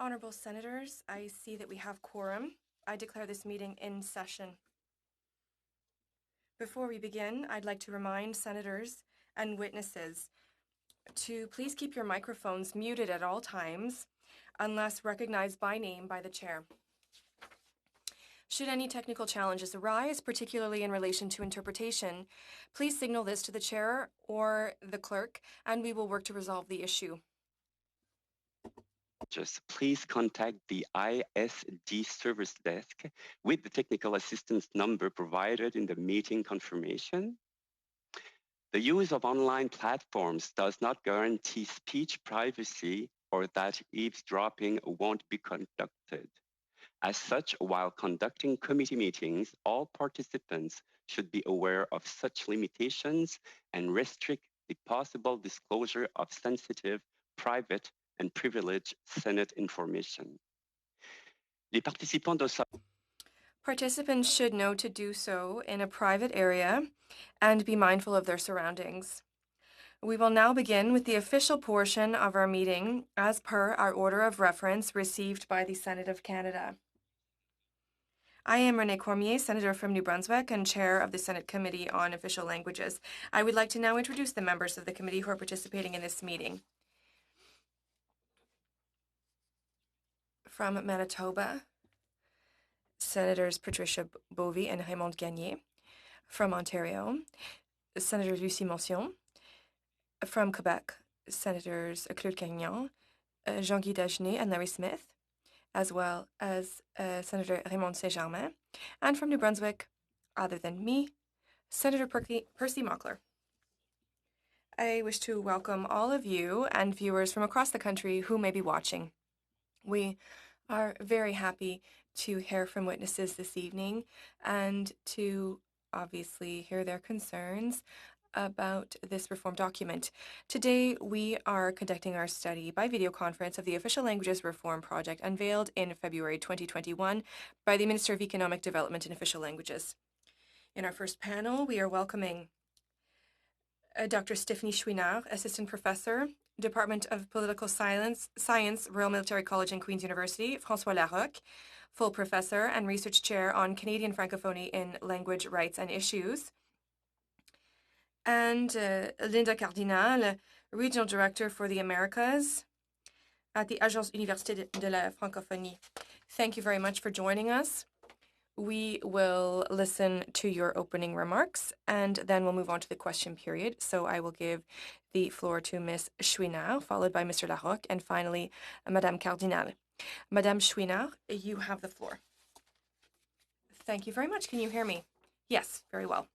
Honorable Senators, I see that we have quorum. I declare this meeting in session. Before we begin, I'd like to remind Senators and witnesses to please keep your microphones muted at all times unless recognized by name by the Chair. Should any technical challenges arise, particularly in relation to interpretation, please signal this to the Chair or the Clerk, and we will work to resolve the issue. Just please contact the ISD service desk with the technical assistance number provided in the meeting confirmation. The use of online platforms does not guarantee speech privacy or that eavesdropping won't be conducted. As such, while conducting committee meetings, all participants should be aware of such limitations and restrict the possible disclosure of sensitive, private, and privileged Senate information. Les participants doivent Participants should know to do so in a private area and be mindful of their surroundings. We will now begin with the official portion of our meeting as per our order of reference received by the Senate of Canada. I am René Cormier, Senator from New Brunswick and Chair of the Senate Committee on Official Languages. I would like to now introduce the members of the committee who are participating in this meeting. From Manitoba, Senators Patricia Bovey and Raymond Gagné. From Ontario, Senator Lucie Moncion. From Quebec, Senators Claude Carignan, Jean-Guy Dagenet and Larry Smith, as well as Senator Raymond Saint-Germain. And from New Brunswick, other than me, Senator Percy Mockler. I wish to welcome all of you and viewers from across the country who may be watching. We are very happy to hear from witnesses this evening and to obviously hear their concerns about this reform document. Today, we are conducting our study by video conference of the Official Languages Reform Project unveiled in February 2021 by the Minister of Economic Development and Official Languages. In our first panel, we are welcoming Dr. Stephanie Chouinard, Assistant Professor, Department of Political Science, Royal Military College and Queen's University, François Larocque, Full Professor and Research Chair on Canadian Francophonie in Language, Rights and Issues, and Linda Cardinal, Regional Director for the Americas at the Agence Université de la Francophonie. Thank you very much for joining us. We will listen to your opening remarks, and then we'll move on to the question period. So I will give the floor to Ms. Chouinard, followed by Mr. Larocque, and finally, Madame Cardinal. Madame Chouinard, you have the floor. Thank you very much. Can you hear me? Yes, very well.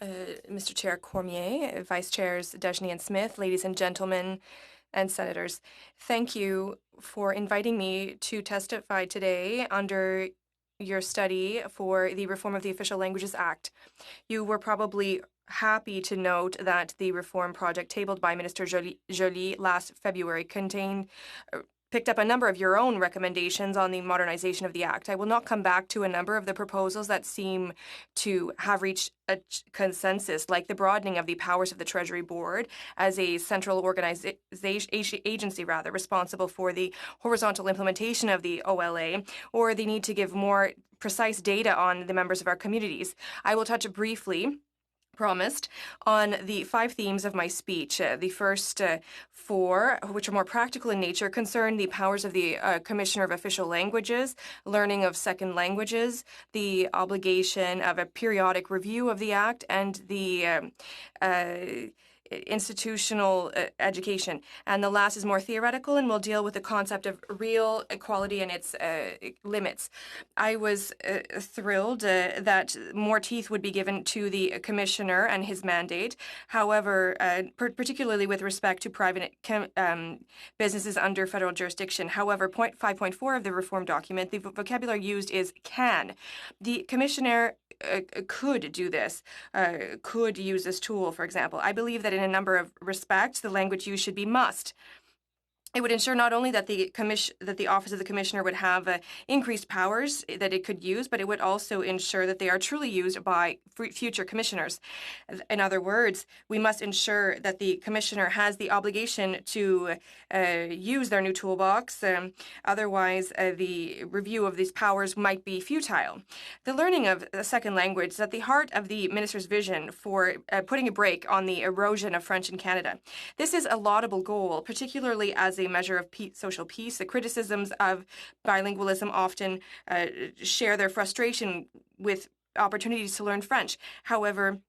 Mr. Chair Cormier, Vice Chairs Dagenet and Smith, ladies and gentlemen, and senators, thank you for inviting me to testify today under your study for the reform of the Official Languages Act. You were probably happy to note that the reform project tabled by Minister Joly last February picked up a number of your own recommendations on the modernization of the Act. I will not come back to a number of the proposals that seem to have reached a consensus, like the broadening of the powers of the Treasury Board as a central agency responsible for the horizontal implementation of the OLA, or the need to give more precise data on the members of our communities. I will touch briefly promised on the 5 themes of my speech. The first 4, which are more practical in nature, concern the powers of the Commissioner of Official Languages, learning of second languages, the obligation of a periodic review of the Act, and the institutional education. And the last is more theoretical and will deal with the concept of real equality and its limits. I was thrilled that more teeth would be given to the commissioner and his mandate. However, particularly with respect to private businesses under federal jurisdiction. However, 5.4 of the reform document, the vocabulary used is can. The commissioner could do this, could use this tool, for example. I believe that in a number of respects, the language used should be must. It would ensure not only that the Office of the Commissioner would have increased powers that it could use, but it would also ensure that they are truly used by future commissioners. In other words, we must ensure that the commissioner has the obligation to use their new toolbox. Otherwise, the review of these powers might be futile. The learning of a second language is at the heart of the minister's vision for putting a brake on the erosion of French in Canada. This is a laudable goal, particularly as a measure of social peace. The criticisms of bilingualism often share their frustration with opportunities to learn French. However,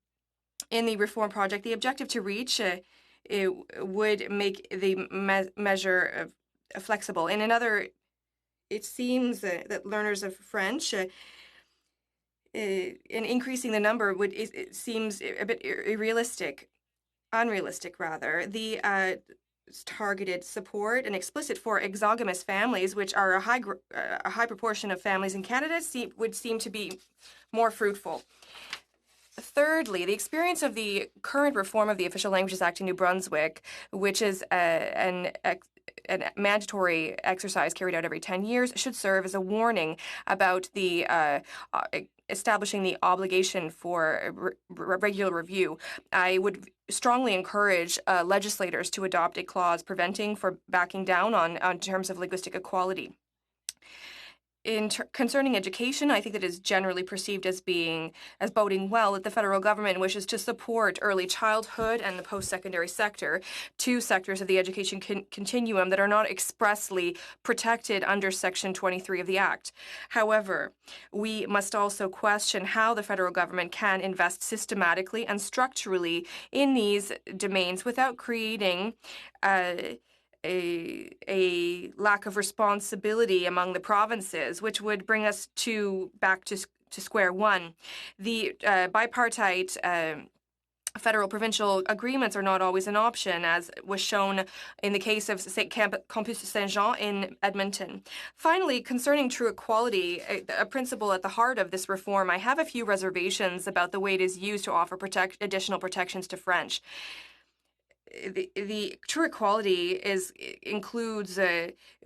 in the reform project, the objective to reach it would make the measure flexible. In another, it seems that learners of French, in increasing the number, it seems a bit unrealistic rather. The targeted support and explicit for exogamous families, which are a high proportion of families in Canada, would seem to be more fruitful. Thirdly, the experience of the current reform of the Official Languages Act in New Brunswick, which is an mandatory exercise carried out every 10 years, should serve as a warning about the establishing the obligation for regular review. I would strongly encourage legislators to adopt a clause preventing for backing down on terms of linguistic equality. Concerning education, I think that is generally perceived as boding well that the federal government wishes to support early childhood and the post-secondary sector, two sectors of the education continuum that are not expressly protected under Section 23 of the Act. However, we must also question how the federal government can invest systematically and structurally in these domains without creating a lack of responsibility among the provinces, which would bring us back to square one. The bipartite federal provincial agreements are not always an option, as was shown in the case of Campus Saint-Jean in Edmonton. Finally, concerning true equality, a principle at the heart of this reform, I have a few reservations about the way it is used to offer additional protections to French. The true equality includes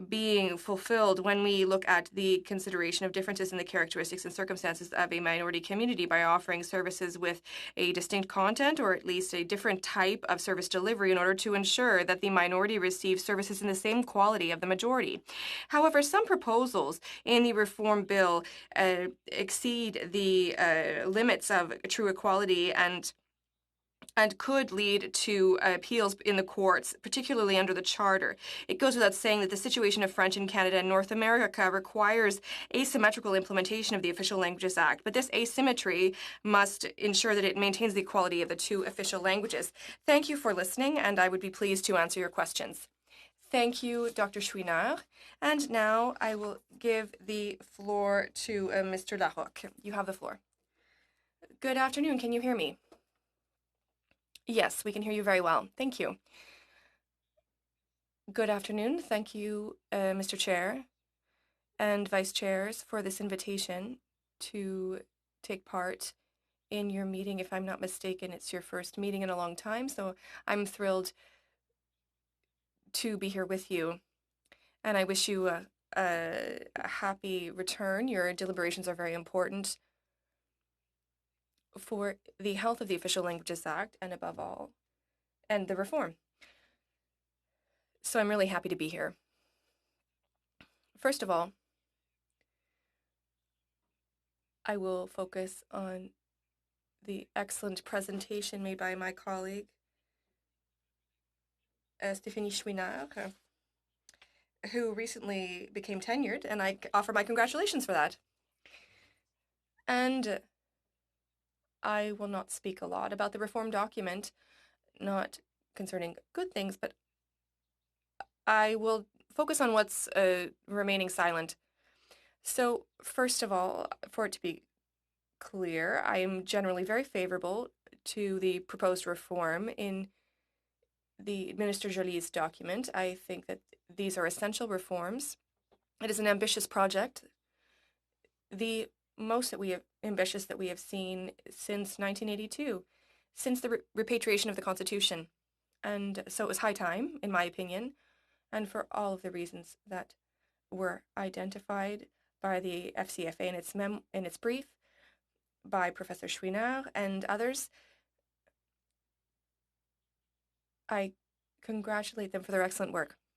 being fulfilled when we look at the consideration of differences in the characteristics and circumstances of a minority community by offering services with a distinct content or at least a different type of service delivery in order to ensure that the minority receives services in the same quality of the majority. However, some proposals in the reform bill exceed the limits of true equality and could lead to appeals in the courts, particularly under the Charter. It goes without saying that the situation of French in Canada and North America requires asymmetrical implementation of the Official Languages Act, but this asymmetry must ensure that it maintains the equality of the two official languages. Thank you for listening, and I would be pleased to answer your questions. Thank you, Dr. Chouinard. And now I will give the floor to Mr. Larocque. You have the floor. Good afternoon. Can you hear me? Yes, we can hear you very well. Thank you. Good afternoon. Thank you, Mr. Chair and Vice Chairs, for this invitation to take part in your meeting. If I'm not mistaken, it's your first meeting in a long time, so I'm thrilled to be here with you. And I wish you a happy return. Your deliberations are very important for the health of the Official Languages Act and above all, and the reform. So I'm really happy to be here. First of all, I will focus on the excellent presentation made by my colleague, Stéphanie Chouinard, who recently became tenured, and I offer my congratulations for that. And I will not speak a lot about the reform document, not concerning good things, but I will focus on what's remaining silent. So, first of all, for it to be clear, I am generally very favorable to the proposed reform in the Minister Joly's document. I think that these are essential reforms. It is an ambitious project, the most ambitious that we have seen since 1982, since the repatriation of the Constitution. And so it was high time, in my opinion, and for all of the reasons that were identified by the FCFA in its brief, by Professor Chouinard and others. I congratulate them for their excellent work.